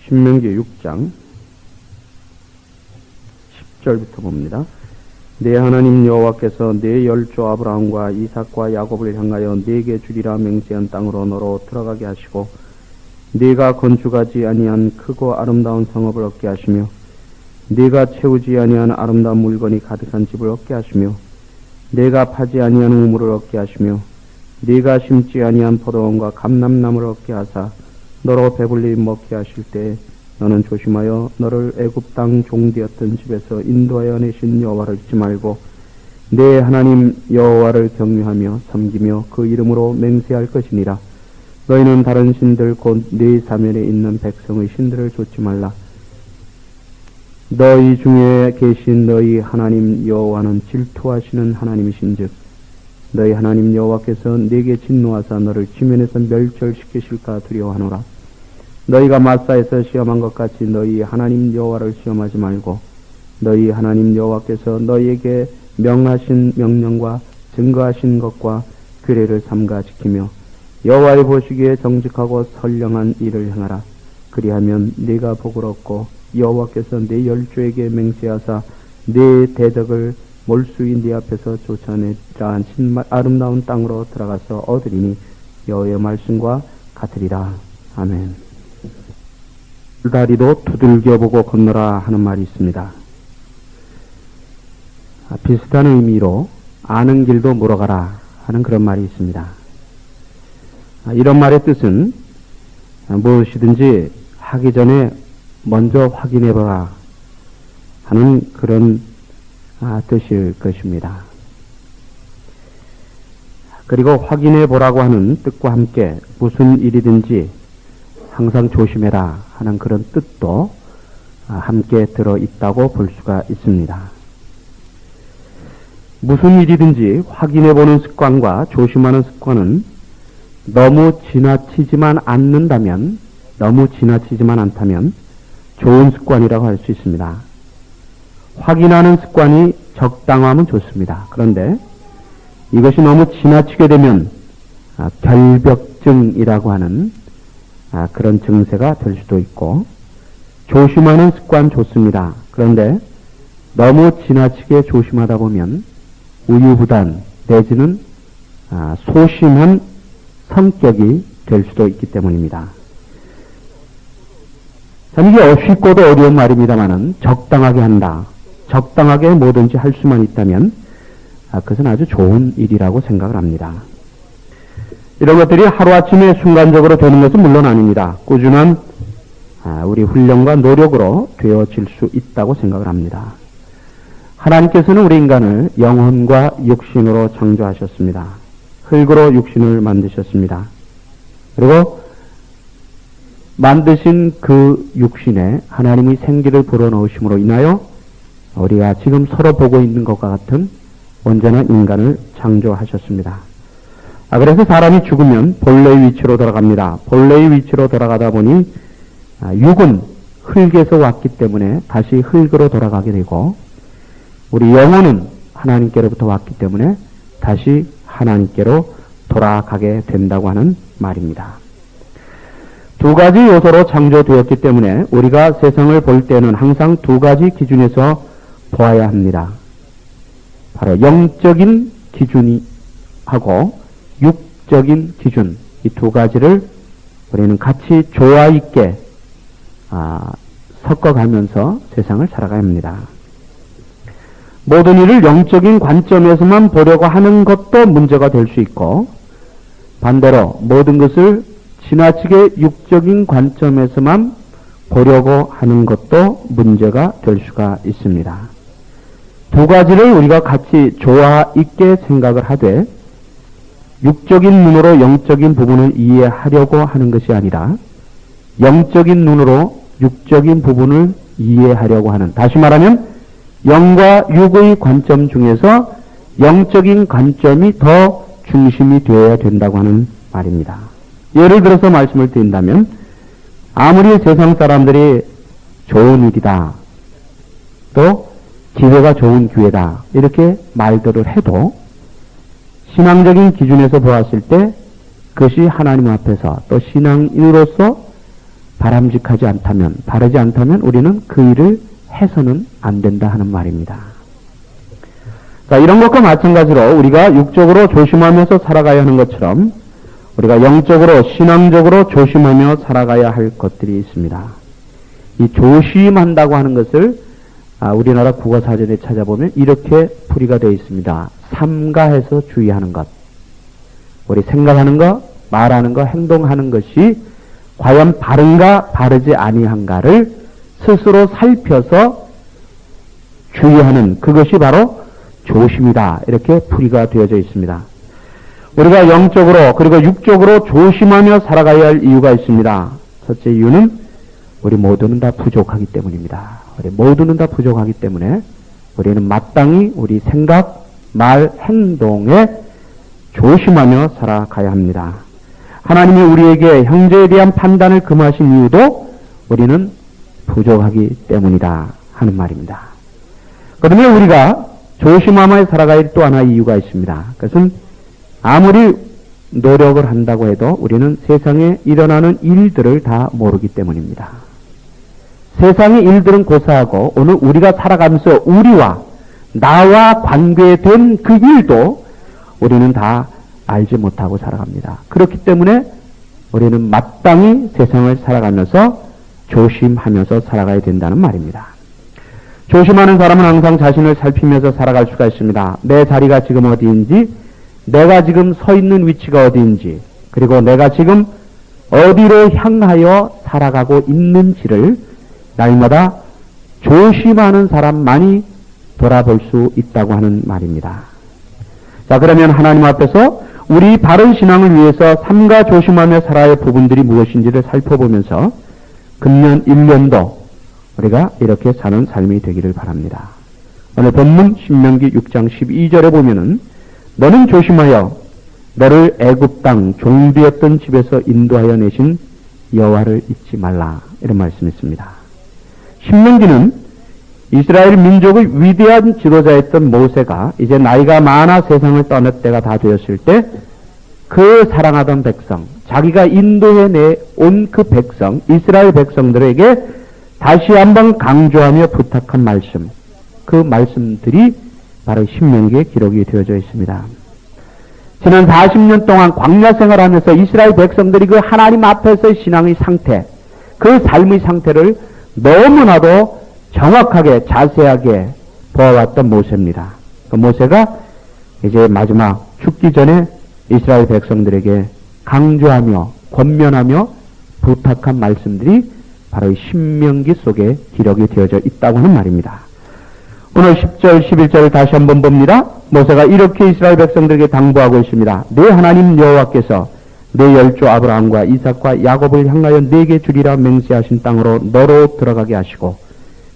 신명기 6장 10절부터 봅니다. 내 하나님 여호와께서 내 열조 아브라함과 이삭과 야곱을 향하여 네게 주리라 맹세한 땅으로 너로 들어가게 하시고 네가 건축하지 아니한 크고 아름다운 성읍을 얻게 하시며 네가 채우지 아니한 아름다운 물건이 가득한 집을 얻게 하시며 네가 파지 아니한 우물을 얻게 하시며 네가 심지 아니한 포도원과 감람나무를 얻게 하사 너로 배불리 먹게 하실 때 너는 조심하여 너를 애굽 땅 종되었던 집에서 인도하여 내신 여호와를 잊지 말고 내 하나님 여호와를 경외하며 섬기며 그 이름으로 맹세할 것이니라. 너희는 다른 신들 곧 네 사면에 있는 백성의 신들을 좇지 말라. 너희 중에 계신 너희 하나님 여호와는 질투하시는 하나님이신즉 너희 하나님 여호와께서 네게 진노하사 너를 지면에서 멸절시키실까 두려워하노라. 너희가 마사에서 시험한 것 같이 너희 하나님 여호와를 시험하지 말고 너희 하나님 여호와께서 너희에게 명하신 명령과 증거하신 것과 규례를 삼가 지키며 여호와의 보시기에 정직하고 선량한 일을 행하라. 그리하면 네가 복을 얻고 여호와께서 네 열조에게 맹세하사 네 대적을 몰수인 네 앞에서 쫓아내라 아름다운 땅으로 들어가서 얻으리니 여호와의 말씀과 같으리라. 아멘. 다리도 두들겨보고 건너라 하는 말이 있습니다. 비슷한 의미로 아는 길도 물어가라 하는 그런 말이 있습니다. 이런 말의 뜻은 무엇이든지 하기 전에 먼저 확인해보라 하는 그런 뜻일 것입니다. 그리고 확인해보라고 하는 뜻과 함께 무슨 일이든지 항상 조심해라 하는 그런 뜻도 함께 들어있다고 볼 수가 있습니다. 무슨 일이든지 확인해보는 습관과 조심하는 습관은 너무 지나치지만 않는다면, 너무 지나치지만 않다면 좋은 습관이라고 할 수 있습니다. 확인하는 습관이 적당하면 좋습니다. 그런데 이것이 너무 지나치게 되면 결벽증이라고 하는 그런 증세가 될 수도 있고, 조심하는 습관 좋습니다. 그런데 너무 지나치게 조심하다 보면 우유부단 내지는 소심한 성격이 될 수도 있기 때문입니다. 참 이게 쉽고도 어려운 말입니다만은 적당하게 한다. 적당하게 뭐든지 할 수만 있다면 그것은 아주 좋은 일이라고 생각을 합니다. 이런 것들이 하루아침에 순간적으로 되는 것은 물론 아닙니다. 꾸준한 우리 훈련과 노력으로 되어질 수 있다고 생각을 합니다. 하나님께서는 우리 인간을 영혼과 육신으로 창조하셨습니다. 흙으로 육신을 만드셨습니다. 그리고 만드신 그 육신에 하나님의 생기를 불어넣으심으로 인하여 우리가 지금 서로 보고 있는 것과 같은 온전한 인간을 창조하셨습니다. 그래서 사람이 죽으면 본래의 위치로 돌아갑니다. 본래의 위치로 돌아가다 보니 육은 흙에서 왔기 때문에 다시 흙으로 돌아가게 되고, 우리 영혼은 하나님께로부터 왔기 때문에 다시 하나님께로 돌아가게 된다고 하는 말입니다. 두 가지 요소로 창조되었기 때문에 우리가 세상을 볼 때는 항상 두 가지 기준에서 보아야 합니다. 바로 영적인 기준이 하고 육적인 기준, 이 두 가지를 우리는 같이 조화 있게 섞어가면서 세상을 살아가야 합니다. 모든 일을 영적인 관점에서만 보려고 하는 것도 문제가 될 수 있고, 반대로 모든 것을 지나치게 육적인 관점에서만 보려고 하는 것도 문제가 될 수가 있습니다. 두 가지를 우리가 같이 조화 있게 생각을 하되, 육적인 눈으로 영적인 부분을 이해하려고 하는 것이 아니라 영적인 눈으로 육적인 부분을 이해하려고 하는, 다시 말하면 영과 육의 관점 중에서 영적인 관점이 더 중심이 되어야 된다고 하는 말입니다. 예를 들어서 말씀을 드린다면, 아무리 세상 사람들이 좋은 일이다, 또 기회가 좋은 기회다 이렇게 말들을 해도 신앙적인 기준에서 보았을 때 그것이 하나님 앞에서 또 신앙인으로서 바람직하지 않다면, 바르지 않다면 우리는 그 일을 해서는 안 된다 하는 말입니다. 자, 이런 것과 마찬가지로 우리가 육적으로 조심하면서 살아가야 하는 것처럼 우리가 영적으로, 신앙적으로 조심하며 살아가야 할 것들이 있습니다. 이 조심한다고 하는 것을 우리나라 국어사전에 찾아보면 이렇게 풀이가 되어 있습니다. 삼가해서 주의하는 것. 우리 생각하는 것, 말하는 것, 행동하는 것이 과연 바른가 바르지 아니한가를 스스로 살펴서 주의하는 그것이 바로 조심이다. 이렇게 풀이가 되어져 있습니다. 우리가 영적으로 그리고 육적으로 조심하며 살아가야 할 이유가 있습니다. 첫째 이유는 우리 모두는 다 부족하기 때문입니다. 우리 모두는 다 부족하기 때문에 우리는 마땅히 우리 생각, 말, 행동에 조심하며 살아가야 합니다. 하나님이 우리에게 형제에 대한 판단을 금하신 이유도 우리는 부족하기 때문이다 하는 말입니다. 그러면 우리가 조심하며 살아가야 할 또 하나의 이유가 있습니다. 그것은 아무리 노력을 한다고 해도 우리는 세상에 일어나는 일들을 다 모르기 때문입니다. 세상의 일들은 고사하고 오늘 우리가 살아가면서 우리와 나와 관계된 그 일도 우리는 다 알지 못하고 살아갑니다. 그렇기 때문에 우리는 마땅히 세상을 살아가면서 조심하면서 살아가야 된다는 말입니다. 조심하는 사람은 항상 자신을 살피면서 살아갈 수가 있습니다. 내 자리가 지금 어디인지, 내가 지금 서 있는 위치가 어디인지, 그리고 내가 지금 어디로 향하여 살아가고 있는지를 날마다 조심하는 사람만이 돌아볼 수 있다고 하는 말입니다. 자, 그러면 하나님 앞에서 우리 바른 신앙을 위해서 삼가 조심하며 살아야 할 부분들이 무엇인지를 살펴보면서 금년 1년도 우리가 이렇게 사는 삶이 되기를 바랍니다. 오늘 본문 신명기 6장 12절에 보면은 너는 조심하여 너를 애굽 땅 종되었던 집에서 인도하여 내신 여호와를 잊지 말라 이런 말씀이 있습니다. 신명기는 이스라엘 민족의 위대한 지도자였던 모세가 이제 나이가 많아 세상을 떠날 때가 다 되었을 때 그 사랑하던 백성, 자기가 인도해 내온 그 백성, 이스라엘 백성들에게 다시 한번 강조하며 부탁한 말씀, 그 말씀들이 바로 신명기에 기록이 되어져 있습니다. 지난 40년 동안 광야 생활하면서 이스라엘 백성들이 그 하나님 앞에서의 신앙의 상태, 그 삶의 상태를 너무나도 정확하게 자세하게 보아왔던 모세입니다. 그 모세가 이제 마지막 죽기 전에 이스라엘 백성들에게 강조하며 권면하며 부탁한 말씀들이 바로 이 신명기 속에 기록이 되어져 있다고 하는 말입니다. 오늘 10절 11절을 다시 한번 봅니다. 모세가 이렇게 이스라엘 백성들에게 당부하고 있습니다. 내 하나님 여호와께서 내 열조 아브라함과 이삭과 야곱을 향하여 내게 주리라 맹세하신 땅으로 너로 들어가게 하시고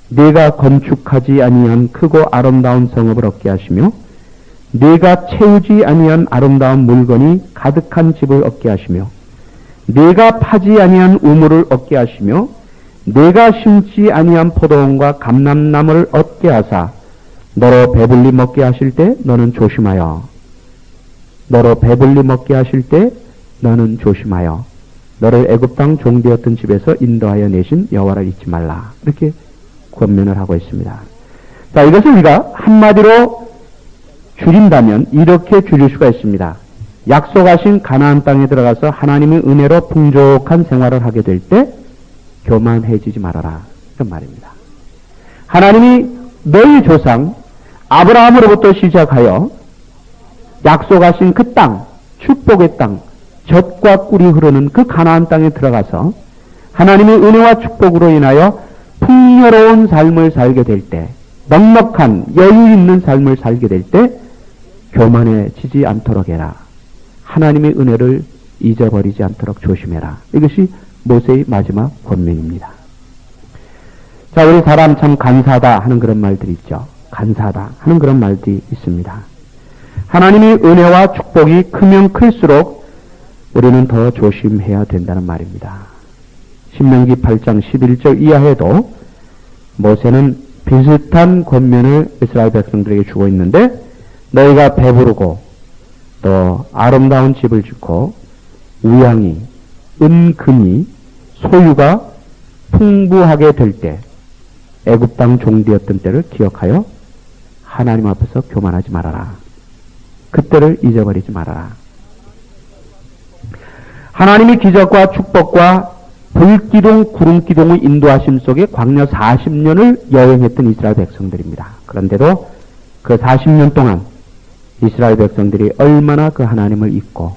네가 건축하지 아니한 크고 아름다운 성읍을 얻게 하시며 네가 채우지 아니한 아름다운 물건이 가득한 집을 얻게 하시며 네가 파지 아니한 우물을 얻게 하시며 네가 심지 아니한 포도원과 감람나무를 얻게 하사 너로 배불리 먹게 하실 때 너는 조심하여 너로 배불리 먹게 하실 때 너는 조심하여 너를 애굽 땅 종되었던 집에서 인도하여 내신 여호와를 잊지 말라 이렇게 권면을 하고 있습니다. 자, 이것을 우리가 한마디로 줄인다면 이렇게 줄일 수가 있습니다. 약속하신 가나안 땅에 들어가서 하나님의 은혜로 풍족한 생활을 하게 될 때 교만해지지 말아라 이런 말입니다. 하나님이 너희 조상 아브라함으로부터 시작하여 약속하신 그 땅, 축복의 땅, 젖과 꿀이 흐르는 그 가나안 땅에 들어가서 하나님의 은혜와 축복으로 인하여 풍요로운 삶을 살게 될 때, 넉넉한 여유 있는 삶을 살게 될 때 교만해지지 않도록 해라. 하나님의 은혜를 잊어버리지 않도록 조심해라. 이것이 모세의 마지막 권면입니다. 자, 우리 사람 참 간사하다 하는 그런 말들이 있죠. 간사하다 하는 그런 말들이 있습니다. 하나님의 은혜와 축복이 크면 클수록 우리는 더 조심해야 된다는 말입니다. 신명기 8장 11절 이하에도 모세는 비슷한 권면을 이스라엘 백성들에게 주고 있는데 너희가 배부르고 또 아름다운 집을 짓고 우양이, 은금이, 소유가 풍부하게 될 때, 애굽 땅 종되었던 때를 기억하여 하나님 앞에서 교만하지 말아라. 그때를 잊어버리지 말아라. 하나님이 기적과 축복과 불기둥, 구름기둥의 인도하심 속에 광야 40년을 여행했던 이스라엘 백성들입니다. 그런데도 그 40년 동안 이스라엘 백성들이 얼마나 그 하나님을 잊고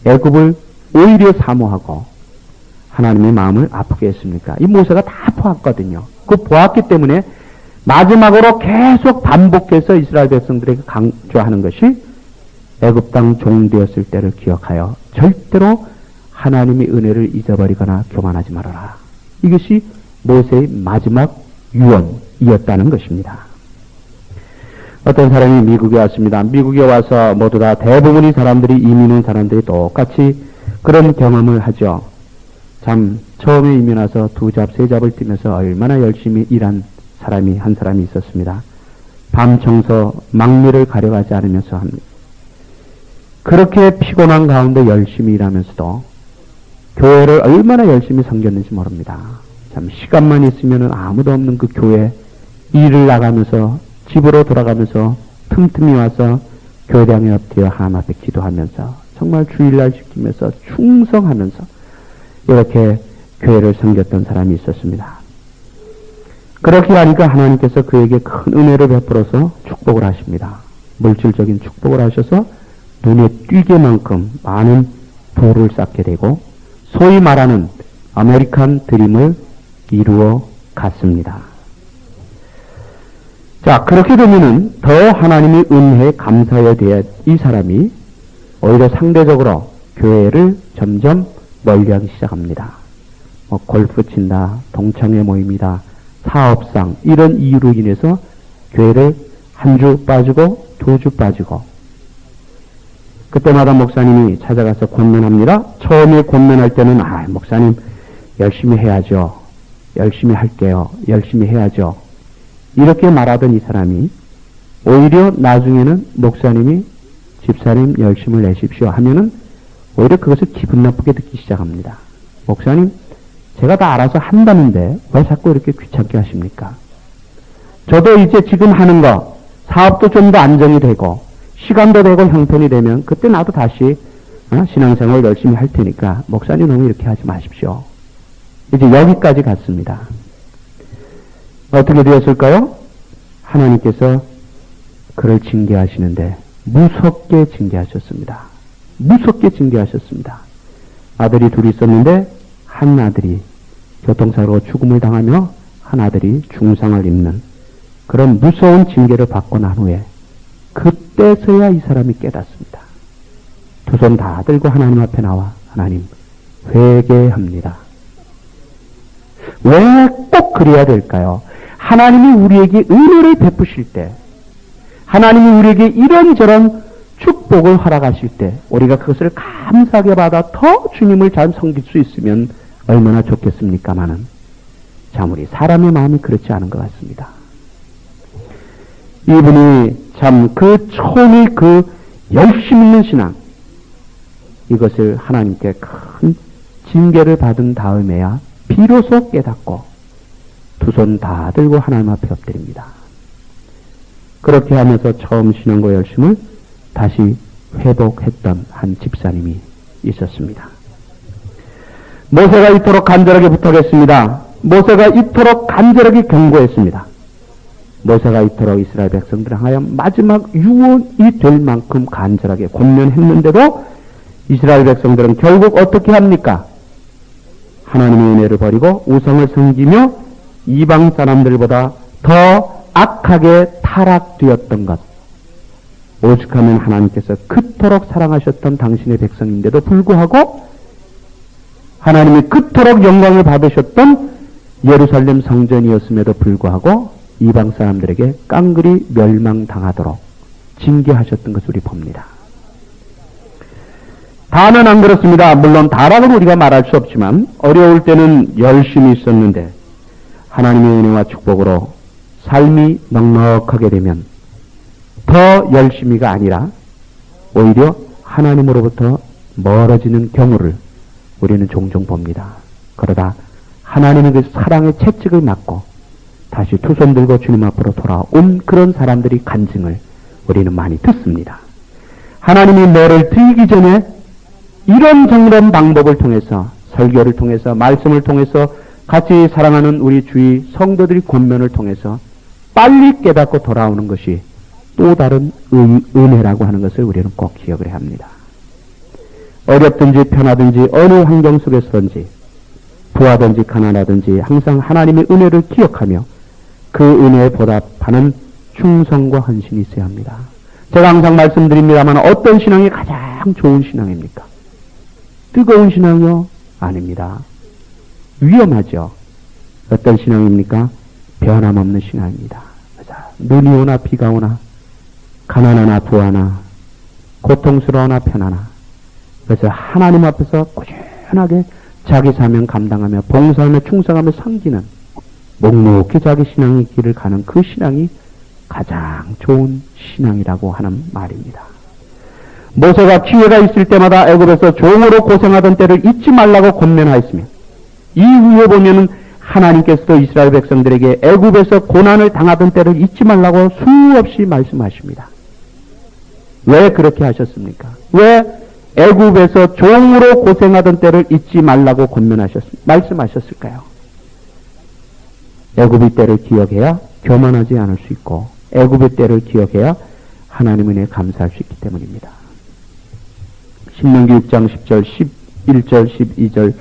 애굽을 오히려 사모하고 하나님의 마음을 아프게 했습니까? 이 모세가 다 보았거든요. 그 보았기 때문에 마지막으로 계속 반복해서 이스라엘 백성들에게 강조하는 것이 애굽 땅 종되었을 때를 기억하여 절대로 하나님의 은혜를 잊어버리거나 교만하지 말아라. 이것이 모세의 마지막 유언이었다는 것입니다. 어떤 사람이 미국에 왔습니다. 미국에 와서 모두 다 대부분의 사람들이 이민 온 사람들이 똑같이 그런 경험을 하죠. 참 처음에 이민 와서 두 잡, 세 잡을 뛰면서 얼마나 열심히 일한 사람이 한 사람이 있었습니다. 밤 청소, 막내를 가려가지 않으면서 합니다. 그렇게 피곤한 가운데 열심히 일하면서도 교회를 얼마나 열심히 섬겼는지 모릅니다. 참 시간만 있으면 아무도 없는 그 교회 일을 나가면서 집으로 돌아가면서 틈틈이 와서 교회당에 엎드려 하나님 앞에 기도하면서 정말 주일날 지키면서 충성하면서 이렇게 교회를 섬겼던 사람이 있었습니다. 그렇게 하니까 하나님께서 그에게 큰 은혜를 베풀어서 축복을 하십니다. 물질적인 축복을 하셔서 눈에 띄게만큼 많은 부를 쌓게 되고 소위 말하는 아메리칸 드림을 이루어 갔습니다. 자, 그렇게 되면은 더 하나님의 은혜에 감사해야 될 이 사람이 오히려 상대적으로 교회를 점점 멀리하기 시작합니다. 골프 친다, 동창회 모임이다, 사업상 이런 이유로 인해서 교회를 한 주 빠지고 두 주 빠지고 그때마다 목사님이 찾아가서 권면합니다. 처음에 권면할 때는 목사님 열심히 해야죠. 열심히 할게요. 열심히 해야죠. 이렇게 말하던 이 사람이 오히려 나중에는 목사님이 집사님 열심을 내십시오 하면은 오히려 그것을 기분 나쁘게 듣기 시작합니다. 목사님 제가 다 알아서 한다는데 왜 자꾸 이렇게 귀찮게 하십니까? 저도 이제 지금 하는 거 사업도 좀 더 안정이 되고 시간도 되고 형편이 되면 그때 나도 다시 신앙생활 열심히 할 테니까 목사님 너무 이렇게 하지 마십시오. 이제 여기까지 갔습니다. 어떻게 되었을까요? 하나님께서 그를 징계하시는데 무섭게 징계하셨습니다. 무섭게 징계하셨습니다. 아들이 둘이 있었는데 한 아들이 교통사고로 죽음을 당하며 한 아들이 중상을 입는 그런 무서운 징계를 받고 난 후에 그때서야 이 사람이 깨닫습니다. 두 손 다 들고 하나님 앞에 나와 하나님 회개합니다. 왜 꼭 그래야 될까요? 하나님이 우리에게 은혜를 베푸실 때 하나님이 우리에게 이런저런 축복을 허락하실 때 우리가 그것을 감사하게 받아 더 주님을 잘 섬길 수 있으면 얼마나 좋겠습니까마는 참 우리 사람의 마음이 그렇지 않은 것 같습니다. 이분이 참 그 처음에 그 열심 있는 신앙 이것을 하나님께 큰 징계를 받은 다음에야 비로소 깨닫고 두 손 다 들고 하나님 앞에 엎드립니다. 그렇게 하면서 처음 신앙과 열심을 다시 회복했던 한 집사님이 있었습니다. 모세가 이토록 간절하게 부탁했습니다. 모세가 이토록 간절하게 경고했습니다. 모세가 이토록 이스라엘 백성들을 향하여 마지막 유언이 될 만큼 간절하게 권면했는데도 이스라엘 백성들은 결국 어떻게 합니까? 하나님의 은혜를 버리고 우상을 섬기며 이방 사람들보다 더 악하게 타락되었던 것. 오죽하면 하나님께서 그토록 사랑하셨던 당신의 백성인데도 불구하고 하나님이 그토록 영광을 받으셨던 예루살렘 성전이었음에도 불구하고 이방 사람들에게 깡그리 멸망당하도록 징계하셨던 것을 우리 봅니다. 다는 안 그렇습니다. 물론 다라고는 우리가 말할 수 없지만 어려울 때는 열심히 있었는데 하나님의 은혜와 축복으로 삶이 넉넉하게 되면 더 열심히가 아니라 오히려 하나님으로부터 멀어지는 경우를 우리는 종종 봅니다. 그러다 하나님의 그 사랑의 채찍을 맞고 다시 두 손 들고 주님 앞으로 돌아온 그런 사람들이 간증을 우리는 많이 듣습니다. 하나님이 너를 드리기 전에 이런 방법을 통해서, 설교를 통해서, 말씀을 통해서, 같이 사랑하는 우리 주위 성도들이 권면을 통해서 빨리 깨닫고 돌아오는 것이 또 다른 은혜라고 하는 것을 우리는 꼭 기억을 해야 합니다. 어렵든지 편하든지 어느 환경 속에서든지 부하든지 가난하든지 항상 하나님의 은혜를 기억하며 그 은혜에 보답하는 충성과 헌신이 있어야 합니다. 제가 항상 말씀드립니다만 어떤 신앙이 가장 좋은 신앙입니까? 뜨거운 신앙이요? 아닙니다. 위험하죠. 어떤 신앙입니까? 변함없는 신앙입니다. 눈이 오나 비가 오나 가난하나 부하나 고통스러우나 편하나 그래서 하나님 앞에서 꾸준하게 자기 사명 감당하며 봉사하며 충성하며 섬기는 묵묵히 자기 신앙의 길을 가는 그 신앙이 가장 좋은 신앙이라고 하는 말입니다. 모세가 기회가 있을 때마다 애굽에서 종으로 고생하던 때를 잊지 말라고 권면하였으며 이후에 보면은 하나님께서도 이스라엘 백성들에게 애굽에서 고난을 당하던 때를 잊지 말라고 수없이 말씀하십니다. 왜 그렇게 하셨습니까? 왜 애굽에서 종으로 고생하던 때를 잊지 말라고 말씀하셨을까요? 애굽의 때를 기억해야 교만하지 않을 수 있고 애굽의 때를 기억해야 하나님 은혜에 감사할 수 있기 때문입니다. 신명기 6장 10절, 11절, 12절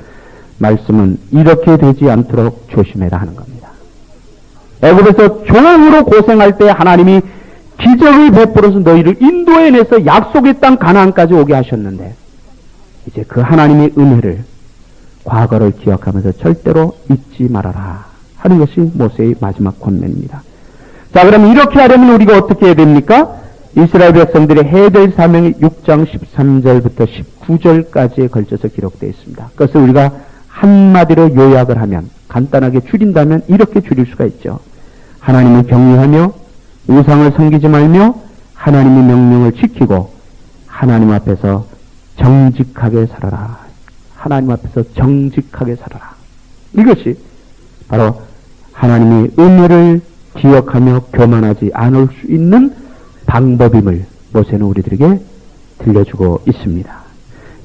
말씀은 이렇게 되지 않도록 조심해라 하는 겁니다. 애굽에서 종으로 고생할 때 하나님이 기적을 베풀어서 너희를 인도해내서 약속의 땅 가나안까지 오게 하셨는데 이제 그 하나님의 은혜를 과거를 기억하면서 절대로 잊지 말아라 하는 것이 모세의 마지막 권면입니다. 자, 그럼 이렇게 하려면 우리가 어떻게 해야 됩니까? 이스라엘 백성들의 해야 될 사명이 6장 13절부터 19절까지에 걸쳐서 기록되어 있습니다. 그것을 우리가 한마디로 요약을 하면 간단하게 줄인다면 이렇게 줄일 수가 있죠. 하나님을 경외하며 우상을 섬기지 말며 하나님의 명령을 지키고 하나님 앞에서 정직하게 살아라. 하나님 앞에서 정직하게 살아라. 이것이 바로 하나님의 은혜를 기억하며 교만하지 않을 수 있는 방법임을 모세는 우리들에게 들려주고 있습니다.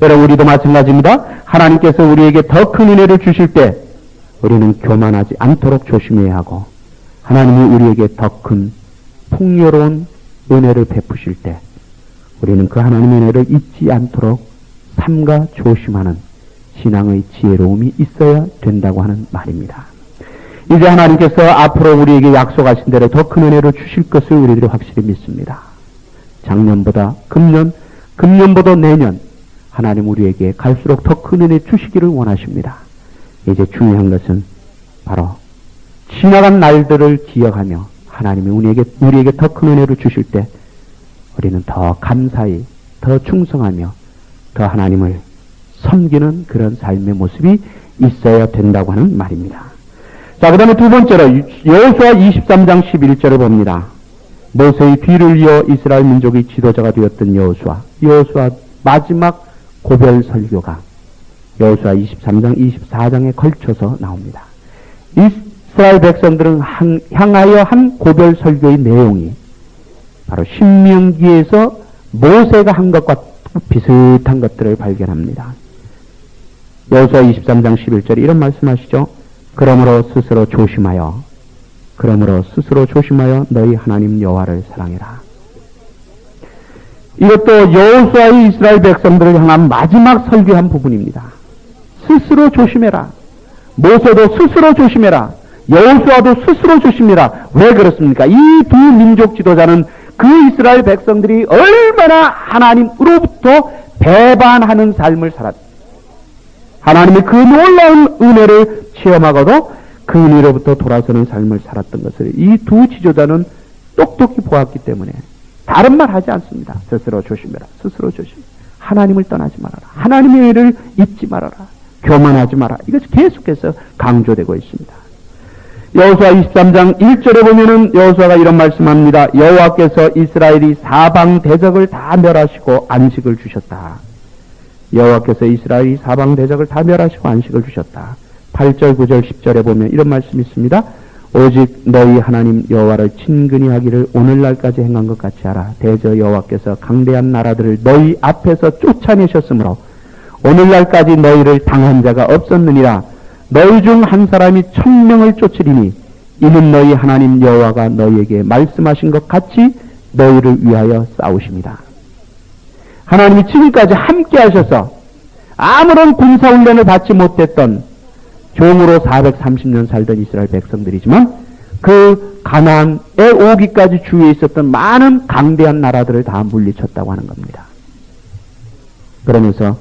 여러분, 우리도 마찬가지입니다. 하나님께서 우리에게 더 큰 은혜를 주실 때 우리는 교만하지 않도록 조심해야 하고 하나님이 우리에게 더 큰 풍요로운 은혜를 베푸실 때 우리는 그 하나님의 은혜를 잊지 않도록 삼가 조심하는 신앙의 지혜로움이 있어야 된다고 하는 말입니다. 이제 하나님께서 앞으로 우리에게 약속하신 대로 더 큰 은혜를 주실 것을 우리들이 확실히 믿습니다. 작년보다 금년보다 내년 하나님 우리에게 갈수록 더 큰 은혜 주시기를 원하십니다. 이제 중요한 것은 바로 지나간 날들을 기억하며 하나님이 우리에게 더 큰 은혜를 주실 때 우리는 더 감사히 더 충성하며 더 하나님을 섬기는 그런 삶의 모습이 있어야 된다고 하는 말입니다. 자, 그 다음에 두 번째로 여호수아 23장 11절을 봅니다. 모세의 뒤를 이어 이스라엘 민족의 지도자가 되었던 여호수아 마지막 고별 설교가 여호수아 23장 24장에 걸쳐서 나옵니다. 이스라엘 백성들은 향하여 한 고별 설교의 내용이 바로 신명기에서 모세가 한 것과 비슷한 것들을 발견합니다. 여호수아 23장 11절에 이런 말씀하시죠. 그러므로 스스로 조심하여 너희 하나님 여호와를 사랑해라. 이것도 여호수아의 이스라엘 백성들을 향한 마지막 설교한 부분입니다. 스스로 조심해라. 모세도 스스로 조심해라. 여호수아도 스스로 조심해라. 왜 그렇습니까? 이 두 민족 지도자는 그 이스라엘 백성들이 얼마나 하나님으로부터 배반하는 삶을 살았다. 하나님의 그 놀라운 은혜를 체험하고도 그 은혜로부터 돌아서는 삶을 살았던 것을 이 두 지도자는 똑똑히 보았기 때문에 다른 말 하지 않습니다. 스스로 조심해라. 하나님을 떠나지 말아라. 하나님의 은혜를 잊지 말아라. 교만하지 마라. 이것이 계속해서 강조되고 있습니다. 여호수아 23장 1절에 보면은 여호수아가 이런 말씀합니다. 여호와께서 이스라엘이 사방 대적을 다 멸하시고 안식을 주셨다. 여호와께서 이스라엘이 사방 대적을 다 멸하시고 안식을 주셨다. 8절, 9절, 10절에 보면 이런 말씀이 있습니다. 오직 너희 하나님 여호와를 친근히 하기를 오늘날까지 행한 것 같이 하라. 대저 여호와께서 강대한 나라들을 너희 앞에서 쫓아내셨으므로 오늘날까지 너희를 당한 자가 없었느니라. 너희 중 한 사람이 1000명을 쫓으리니 이는 너희 하나님 여호와가 너희에게 말씀하신 것 같이 너희를 위하여 싸우십니다. 하나님이 지금까지 함께 하셔서 아무런 군사훈련을 받지 못했던 종으로 430년 살던 이스라엘 백성들이지만 그 가나안에 오기까지 주위에 있었던 많은 강대한 나라들을 다 물리쳤다고 하는 겁니다. 그러면서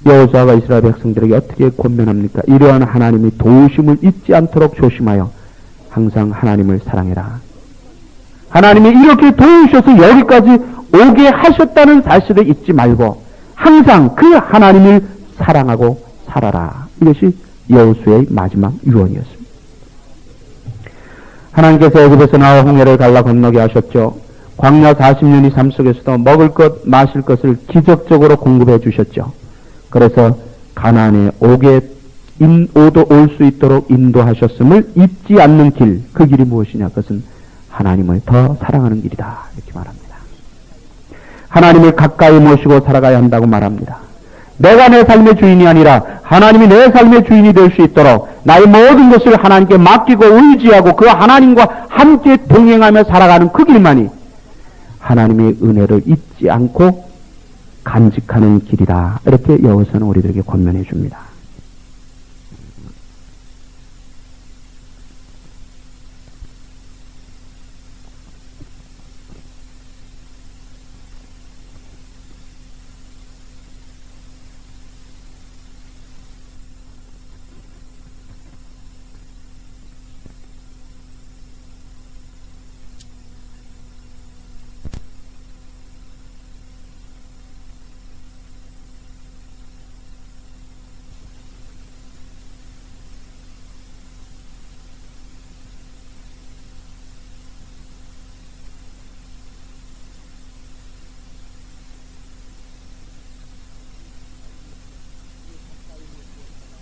여호수아가 이스라엘 백성들에게 어떻게 권면합니까? 이러한 하나님의 도우심을 잊지 않도록 조심하여 항상 하나님을 사랑해라. 하나님이 이렇게 도우셔서 여기까지 오게 하셨다는 사실을 잊지 말고 항상 그 하나님을 사랑하고 살아라. 이것이 여호수아의 마지막 유언이었습니다. 하나님께서 애굽에서 나와 홍해를 갈라 건너게 하셨죠. 광야 40년의 삶 속에서도 먹을 것, 마실 것을 기적적으로 공급해 주셨죠. 그래서 가나안에 오도 올 수 있도록 인도하셨음을 잊지 않는 길, 그 길이 무엇이냐? 그것은 하나님을 더 사랑하는 길이다. 이렇게 말합니다. 하나님을 가까이 모시고 살아가야 한다고 말합니다. 내가 내 삶의 주인이 아니라 하나님이 내 삶의 주인이 될 수 있도록 나의 모든 것을 하나님께 맡기고 의지하고 그 하나님과 함께 동행하며 살아가는 그 길만이 하나님의 은혜를 잊지 않고 간직하는 길이다. 이렇게 여호수아는 우리들에게 권면해 줍니다.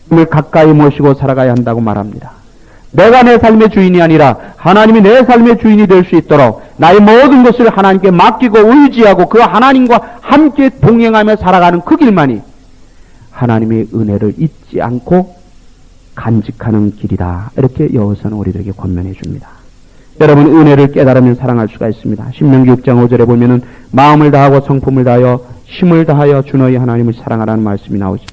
하나님을 가까이 모시고 살아가야 한다고 말합니다. 내가 내 삶의 주인이 아니라 하나님이 내 삶의 주인이 될 수 있도록 나의 모든 것을 하나님께 맡기고 의지하고 그 하나님과 함께 동행하며 살아가는 그 길만이 하나님의 은혜를 잊지 않고 간직하는 길이다. 이렇게 여호수아는 우리들에게 권면해 줍니다. 여러분, 은혜를 깨달으면 사랑할 수가 있습니다. 신명기 6장 5절에 보면은 마음을 다하고 성품을 다하여 힘을 다하여 주 너희 하나님을 사랑하라는 말씀이 나오죠.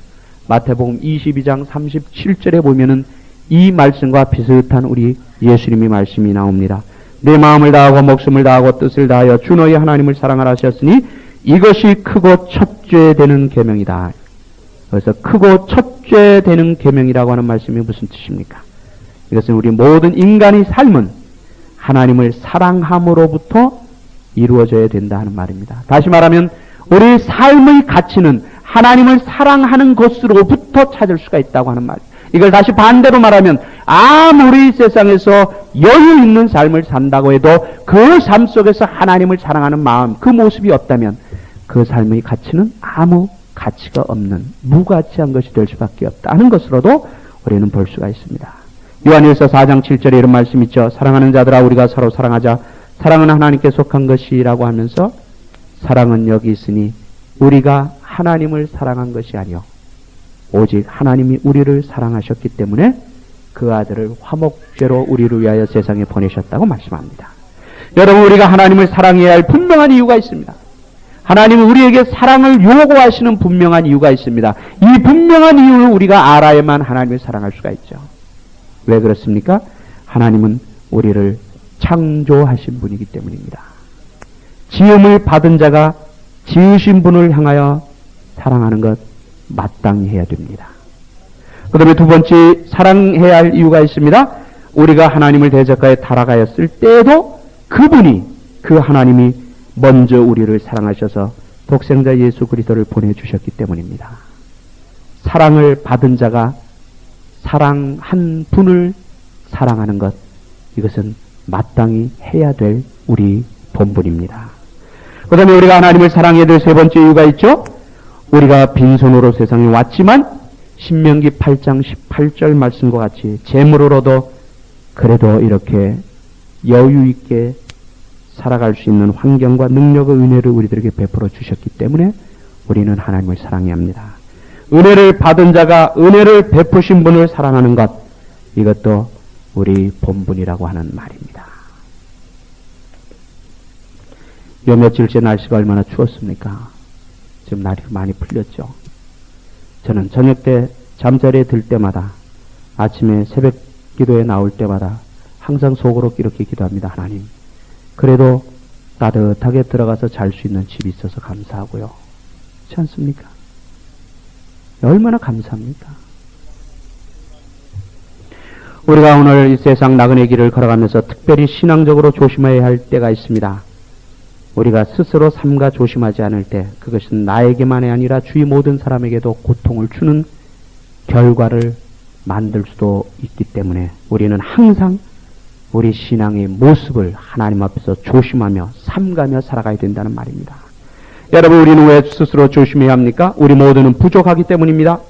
마태복음 22장 37절에 보면은 이 말씀과 비슷한 우리 예수님의 말씀이 나옵니다. 내 마음을 다하고 목숨을 다하고 뜻을 다하여 주 너희 하나님을 사랑하라 하셨으니 이것이 크고 첫째 되는 계명이다. 그래서 크고 첫째 되는 계명이라고 하는 말씀이 무슨 뜻입니까? 이것은 우리 모든 인간의 삶은 하나님을 사랑함으로부터 이루어져야 된다 하는 말입니다. 다시 말하면 우리 삶의 가치는 하나님을 사랑하는 것으로부터 찾을 수가 있다고 하는 말이에요. 이걸 다시 반대로 말하면 아무리 세상에서 여유 있는 삶을 산다고 해도 그 삶 속에서 하나님을 사랑하는 마음, 그 모습이 없다면 그 삶의 가치는 아무 가치가 없는 무가치한 것이 될 수밖에 없다는 것으로도 우리는 볼 수가 있습니다. 요한일서 4장 7절에 이런 말씀이 있죠. 사랑하는 자들아 우리가 서로 사랑하자. 사랑은 하나님께 속한 것이라고 하면서 사랑은 여기 있으니 우리가 하나님을 사랑한 것이 아니요 오직 하나님이 우리를 사랑하셨기 때문에 그 아들을 화목제로 우리를 위하여 세상에 보내셨다고 말씀합니다. 여러분, 우리가 하나님을 사랑해야 할 분명한 이유가 있습니다. 하나님은 우리에게 사랑을 요구하시는 분명한 이유가 있습니다. 이 분명한 이유를 우리가 알아야만 하나님을 사랑할 수가 있죠. 왜 그렇습니까? 하나님은 우리를 창조하신 분이기 때문입니다. 지음을 받은 자가 지으신 분을 향하여 사랑하는 것 마땅히 해야 됩니다. 그 다음에 두 번째 사랑해야 할 이유가 있습니다. 우리가 하나님을 대적하여 타락하였을 때에도 그분이, 그 하나님이 먼저 우리를 사랑하셔서 독생자 예수 그리스도를 보내주셨기 때문입니다. 사랑을 받은 자가 사랑한 분을 사랑하는 것, 이것은 마땅히 해야 될 우리 본분입니다. 그 다음에 우리가 하나님을 사랑해야 될 세 번째 이유가 있죠. 우리가 빈손으로 세상에 왔지만 신명기 8장 18절 말씀과 같이 재물으로도 그래도 이렇게 여유 있게 살아갈 수 있는 환경과 능력의 은혜를 우리들에게 베풀어 주셨기 때문에 우리는 하나님을 사랑해야 합니다. 은혜를 받은 자가 은혜를 베푸신 분을 사랑하는 것, 이것도 우리 본분이라고 하는 말입니다. 요 며칠째 날씨가 얼마나 추웠습니까? 지금 날이 많이 풀렸죠. 저는 저녁 때 잠자리에 들 때마다, 아침에 새벽 기도에 나올 때마다 항상 속으로 이렇게 기도합니다. 하나님, 그래도 따뜻하게 들어가서 잘 수 있는 집이 있어서 감사하고요. 그렇지 않습니까? 얼마나 감사합니까? 우리가 오늘 이 세상 나그네 길을 걸어가면서 특별히 신앙적으로 조심해야 할 때가 있습니다. 우리가 스스로 삼가 조심하지 않을 때 그것은 나에게만이 아니라 주위 모든 사람에게도 고통을 주는 결과를 만들 수도 있기 때문에 우리는 항상 우리 신앙의 모습을 하나님 앞에서 조심하며 삼가며 살아가야 된다는 말입니다. 여러분, 우리는 왜 스스로 조심해야 합니까? 우리 모두는 부족하기 때문입니다.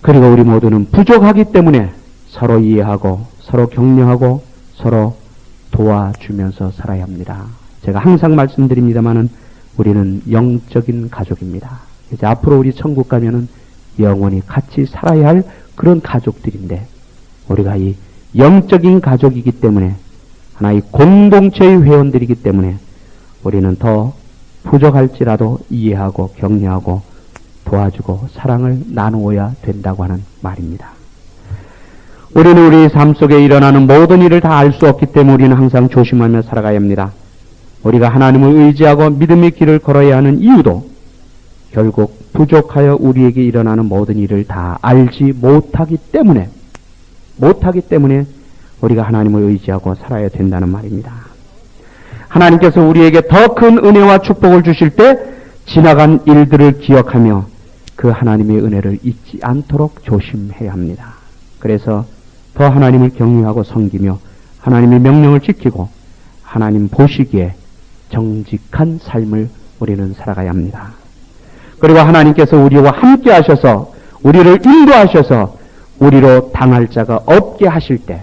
그리고 우리 모두는 부족하기 때문에 서로 이해하고 서로 격려하고 서로 도와주면서 살아야 합니다. 제가 항상 말씀드립니다마는 우리는 영적인 가족입니다. 이제 앞으로 우리 천국 가면은 영원히 같이 살아야 할 그런 가족들인데, 우리가 이 영적인 가족이기 때문에 하나의 공동체의 회원들이기 때문에 우리는 더 부족할지라도 이해하고 격려하고 도와주고 사랑을 나누어야 된다고 하는 말입니다. 우리는 우리 삶 속에 일어나는 모든 일을 다 알 수 없기 때문에 우리는 항상 조심하며 살아가야 합니다. 우리가 하나님을 의지하고 믿음의 길을 걸어야 하는 이유도 결국 부족하여 우리에게 일어나는 모든 일을 다 알지 못하기 때문에 우리가 하나님을 의지하고 살아야 된다는 말입니다. 하나님께서 우리에게 더 큰 은혜와 축복을 주실 때 지나간 일들을 기억하며 그 하나님의 은혜를 잊지 않도록 조심해야 합니다. 그래서 더 하나님을 경외하고 섬기며 하나님의 명령을 지키고 하나님 보시기에 정직한 삶을 우리는 살아가야 합니다. 그리고 하나님께서 우리와 함께 하셔서 우리를 인도하셔서 우리로 당할 자가 없게 하실 때,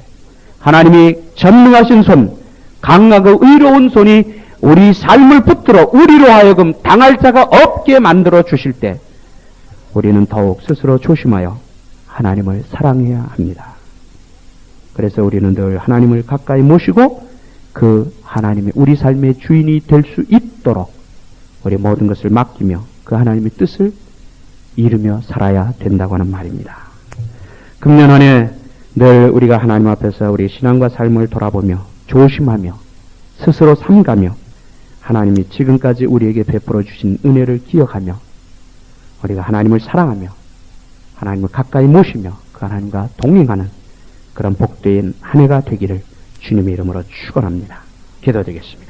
하나님이 전능하신 손, 강하고 의로운 손이 우리 삶을 붙들어 우리로 하여금 당할 자가 없게 만들어 주실 때 우리는 더욱 스스로 조심하여 하나님을 사랑해야 합니다. 그래서 우리는 늘 하나님을 가까이 모시고 그 하나님의 우리 삶의 주인이 될 수 있도록 우리 모든 것을 맡기며 그 하나님의 뜻을 이루며 살아야 된다고 하는 말입니다. 금년 한 해 늘 우리가 하나님 앞에서 우리 신앙과 삶을 돌아보며 조심하며 스스로 삼가며 하나님이 지금까지 우리에게 베풀어 주신 은혜를 기억하며 우리가 하나님을 사랑하며 하나님을 가까이 모시며 그 하나님과 동행하는 그런 복된 한 해가 되기를 주님의 이름으로 축원합니다. 기도드리겠습니다.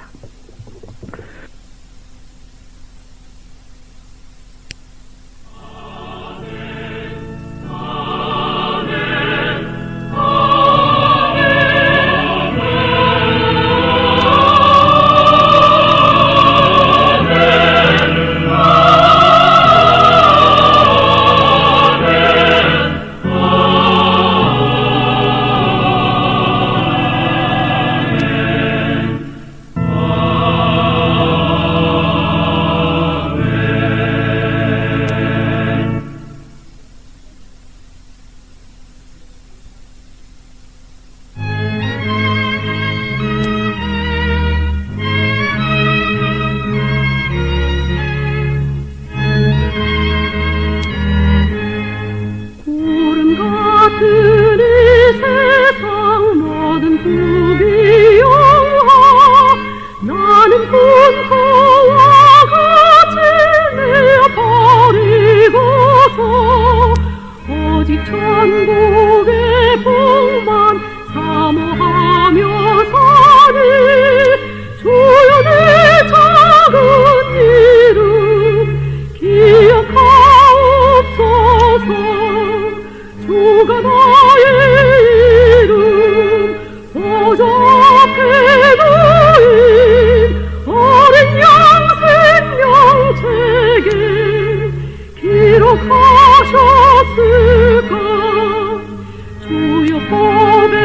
주요법의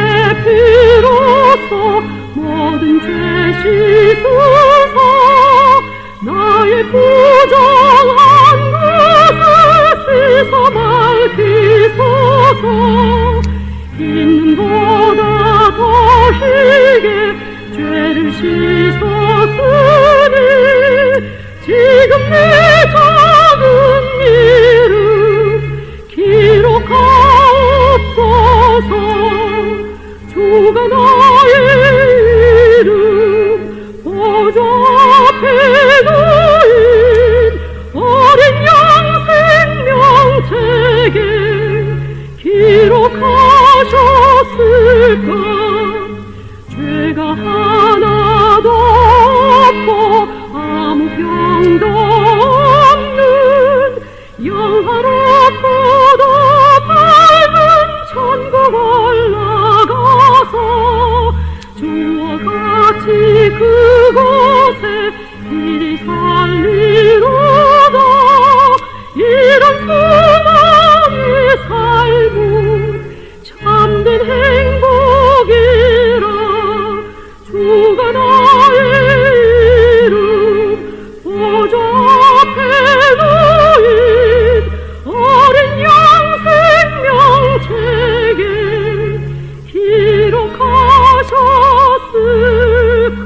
피로써 모든 죄 씻으사 나의 부정한 것을 씻어 밝히소서. 있는 보다 더히게 죄를 씻었으니 지금 내 작은 일을 기록하옵소서. 주가 나의 이름 보좌 앞에 놓인 어린 양 생명책에 기록하셨을까. 죄가 하나도 없고 아무 병도 없는 영화롭고도 밝은 천국 올라가서 주와 같이 그곳에 이리 살리로다. 이런 소망의 삶은 참된 행복이라. 주가 나의 이름 보좌 앞에 놓인 어린 양 생명책에 기록하셨을까.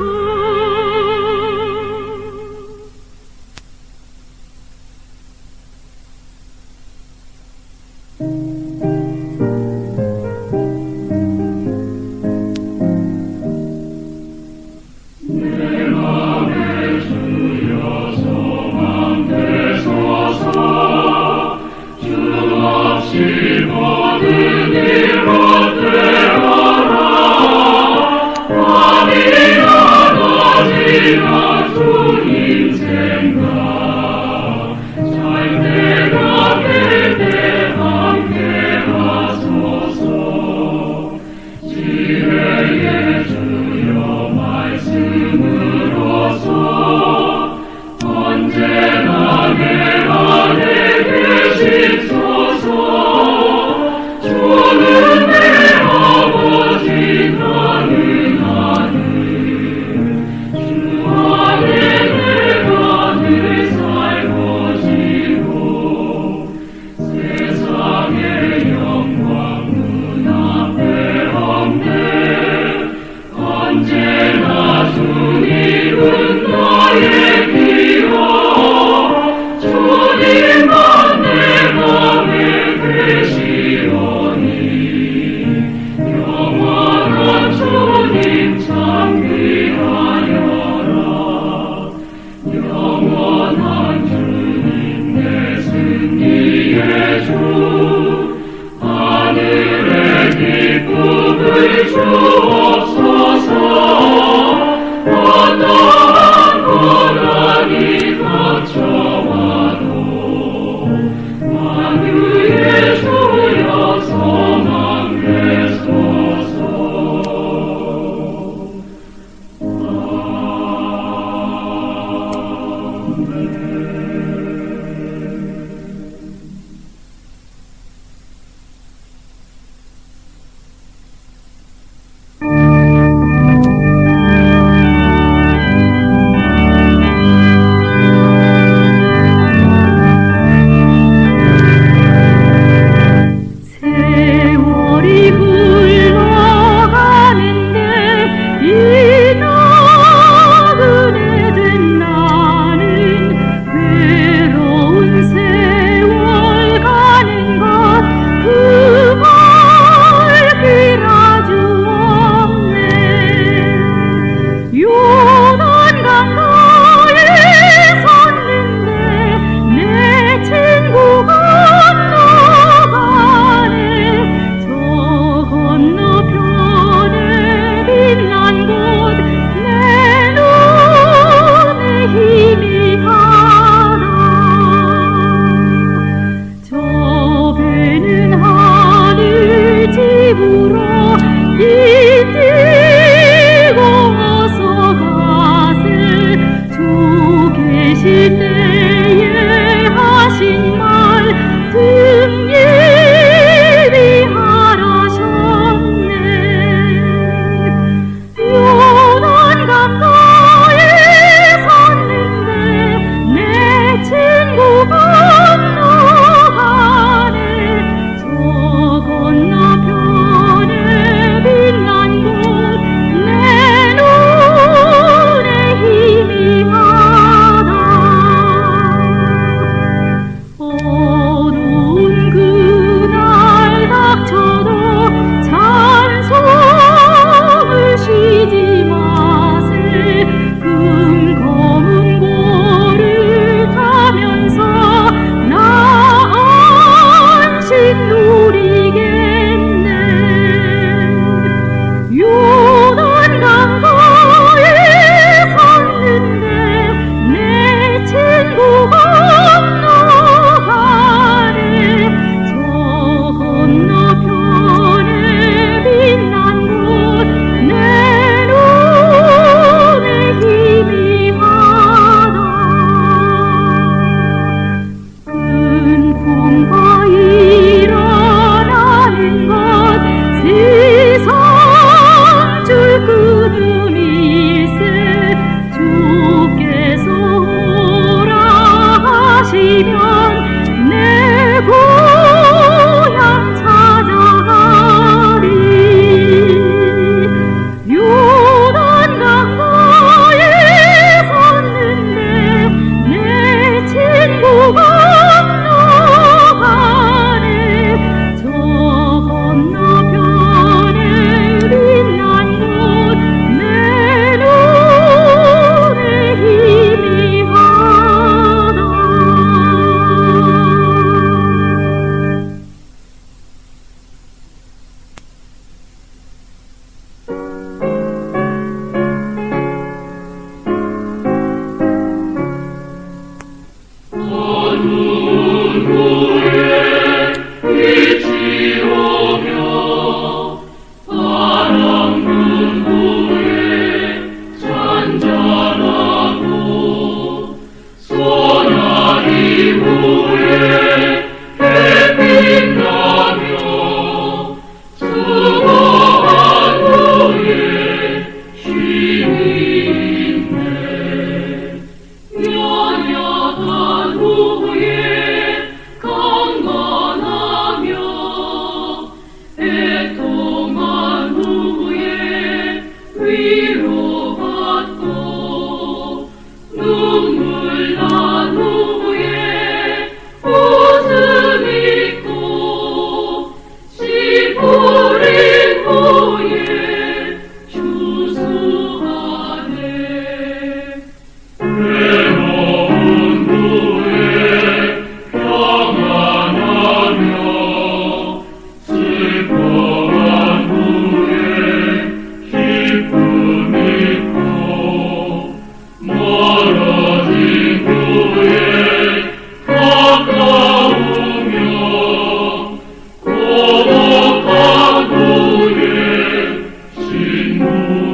지상 줄 끊음일세 주께서 오라 하시면 내 고향 찾아가리 요단강가에 섰는데 내 친구가 건너가네 저 건너편에 빛난 곳 내 눈에 희미하다 연약한 후에 강건하며 애통한 후에 위로받고 눈물 난 후에 웃음 있고 씨 뿌린 후에 추수하네 외로운 후에 평안하며 슬퍼한 후에 기쁨 있고 멀어진 후에 가까우며 고독한 후에 신부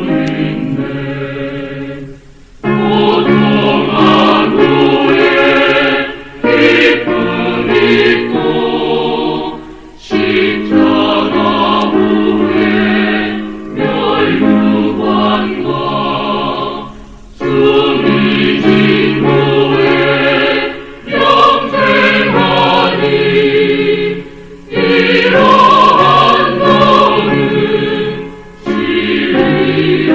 있네 고통한 후에 기쁨 있고 십자가 후에 멸류관과 숨이 진 후에 영생하니 이러한 너는 진리로다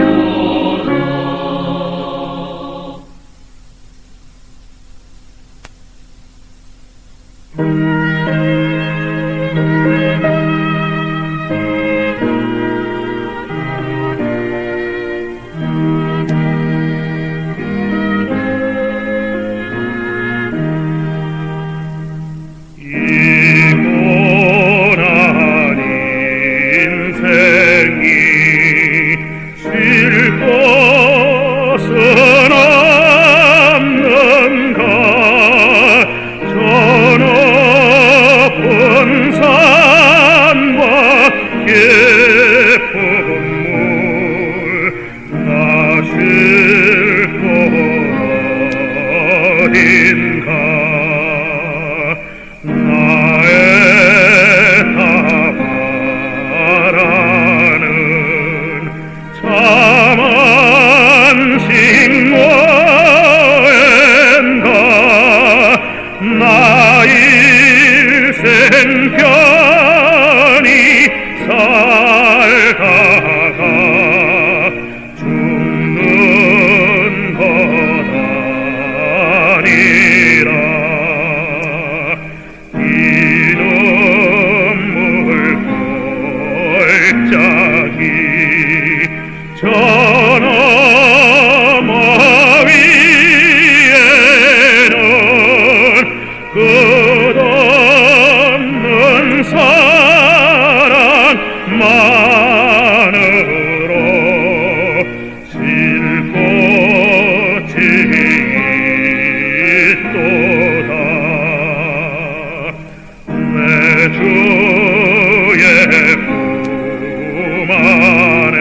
이고난 인생이 쉴 곳은 없는가 저 높은 산과 깊은 물 나 쉴 곳 어딘가 나의 답하라는 참한 신고엔가 나 일생 편히 살다가 죽는 것 아니라 이 눈물 골짜기 저 너머 위에는 끝없는 사랑만으로 쉴 곳이 있도다 내 주의 품 안에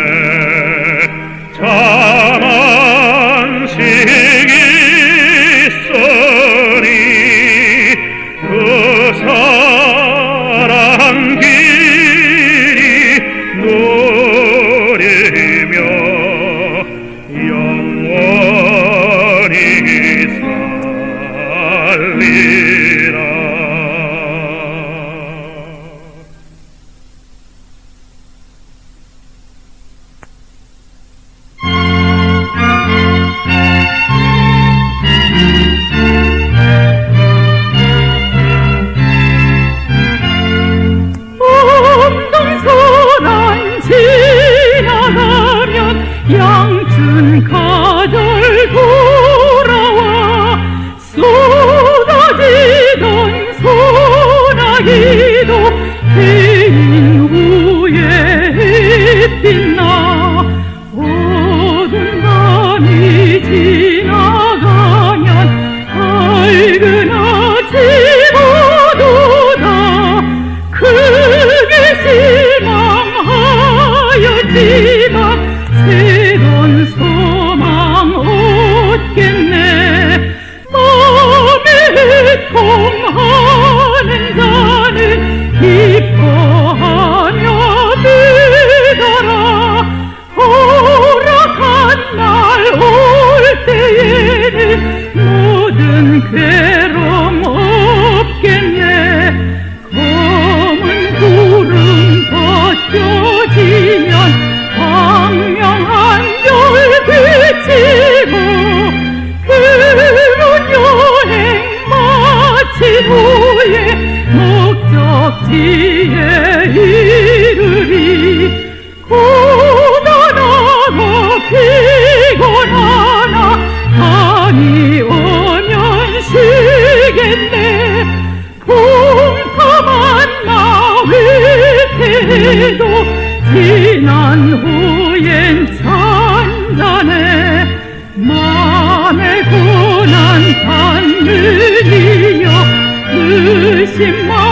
참한 식이 있으니 그 사랑 길이 잊지 마